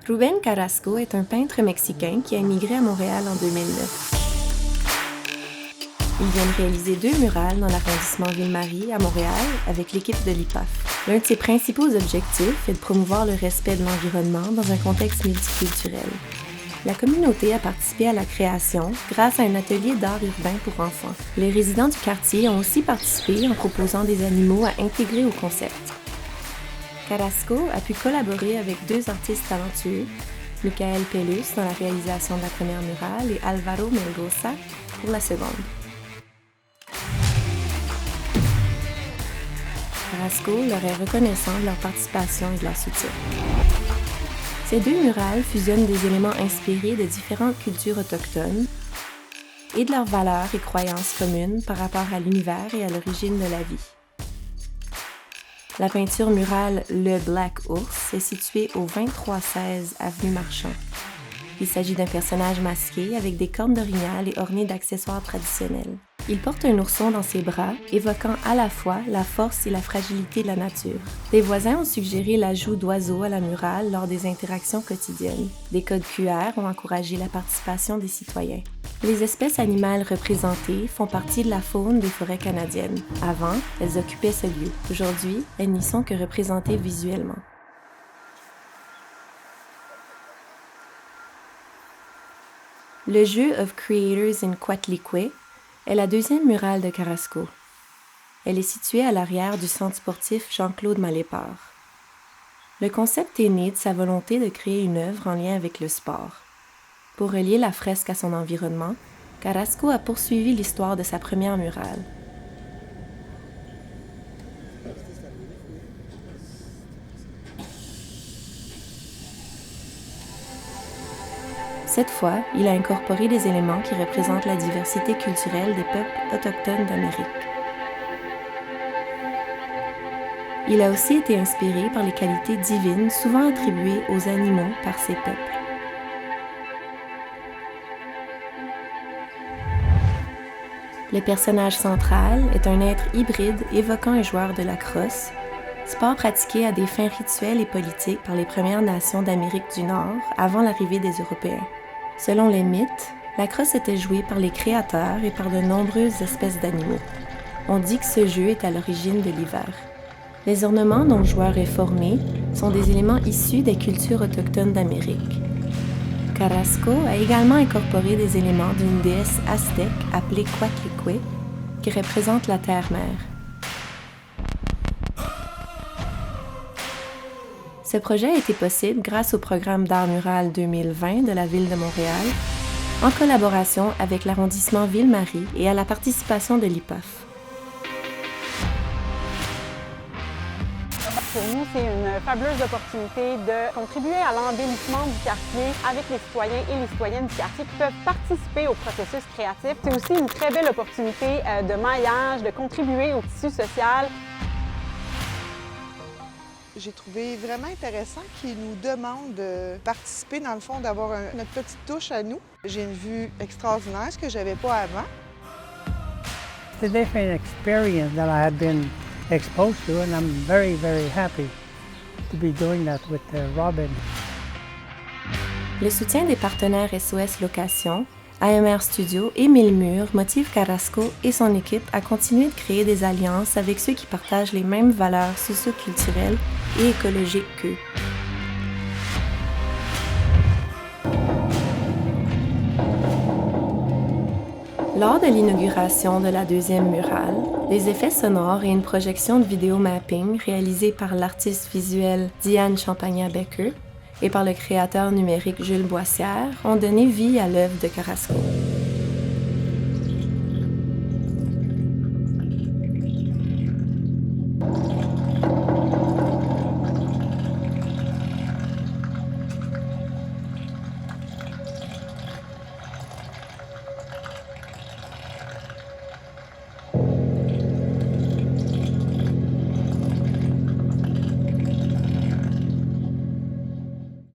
Rubén Carrasco est un peintre mexicain qui a émigré à Montréal en 2009. Il vient de réaliser 2 murales dans l'arrondissement Ville-Marie à Montréal avec l'équipe de l'IPAF. L'un de ses principaux objectifs est de promouvoir le respect de l'environnement dans un contexte multiculturel. La communauté a participé à la création grâce à un atelier d'art urbain pour enfants. Les résidents du quartier ont aussi participé en proposant des animaux à intégrer au concept. Carrasco a pu collaborer avec 2 artistes talentueux, Michael Pelus dans la réalisation de la première murale et Alvaro Melgoza pour la seconde. Carrasco leur est reconnaissant de leur participation et de leur soutien. Ces 2 murales fusionnent des éléments inspirés de différentes cultures autochtones et de leurs valeurs et croyances communes par rapport à l'univers et à l'origine de la vie. La peinture murale Le Black Ours est située au 2316 avenue Marchand. Il s'agit d'un personnage masqué avec des cornes d'orignal et orné d'accessoires traditionnels. Il porte un ourson dans ses bras, évoquant à la fois la force et la fragilité de la nature. Des voisins ont suggéré l'ajout d'oiseaux à la murale lors des interactions quotidiennes. Des codes QR ont encouragé la participation des citoyens. Les espèces animales représentées font partie de la faune des forêts canadiennes. Avant, elles occupaient ce lieu. Aujourd'hui, elles n'y sont que représentées visuellement. Le jeu of Creators in Coatlicue est la 2e murale de Carrasco. Elle est située à l'arrière du centre sportif Jean-Claude Malépart. Le concept est né de sa volonté de créer une œuvre en lien avec le sport. Pour relier la fresque à son environnement, Carrasco a poursuivi l'histoire de sa première murale. Cette fois, il a incorporé des éléments qui représentent la diversité culturelle des peuples autochtones d'Amérique. Il a aussi été inspiré par les qualités divines souvent attribuées aux animaux par ces peuples. Le personnage central est un être hybride évoquant un joueur de lacrosse, sport pratiqué à des fins rituelles et politiques par les Premières Nations d'Amérique du Nord avant l'arrivée des Européens. Selon les mythes, la crosse était jouée par les créateurs et par de nombreuses espèces d'animaux. On dit que ce jeu est à l'origine de l'hiver. Les ornements dont le joueur est formé sont des éléments issus des cultures autochtones d'Amérique. Carrasco a également incorporé des éléments d'une déesse aztèque appelée Coatlicue, qui représente la terre-mère. Ce projet a été possible grâce au programme d'art mural 2020 de la Ville de Montréal, en collaboration avec l'arrondissement Ville-Marie et à la participation de l'IPAF. Pour nous, c'est une fabuleuse opportunité de contribuer à l'embellissement du quartier avec les citoyens et les citoyennes du quartier qui peuvent participer au processus créatif. C'est aussi une très belle opportunité de maillage, de contribuer au tissu social. J'ai trouvé vraiment intéressant qu'ils nous demandent de participer, dans le fond, d'avoir notre petite touche à nous. J'ai une vue extraordinaire, ce que je n'avais pas avant. It's a different experience that I had been exposed to, and I'm very, very happy to be doing that with Robin. Le soutien des partenaires SOS Location, AMR Studio et Mille Murs motive Carrasco et son équipe à continuer de créer des alliances avec ceux qui partagent les mêmes valeurs socio-culturelles et écologiques qu'eux. Lors de l'inauguration de la 2e murale, des effets sonores et une projection de vidéo mapping réalisée par l'artiste visuel Diane Champagna-Becker et par le créateur numérique Jules Boissière ont donné vie à l'œuvre de Carrasco.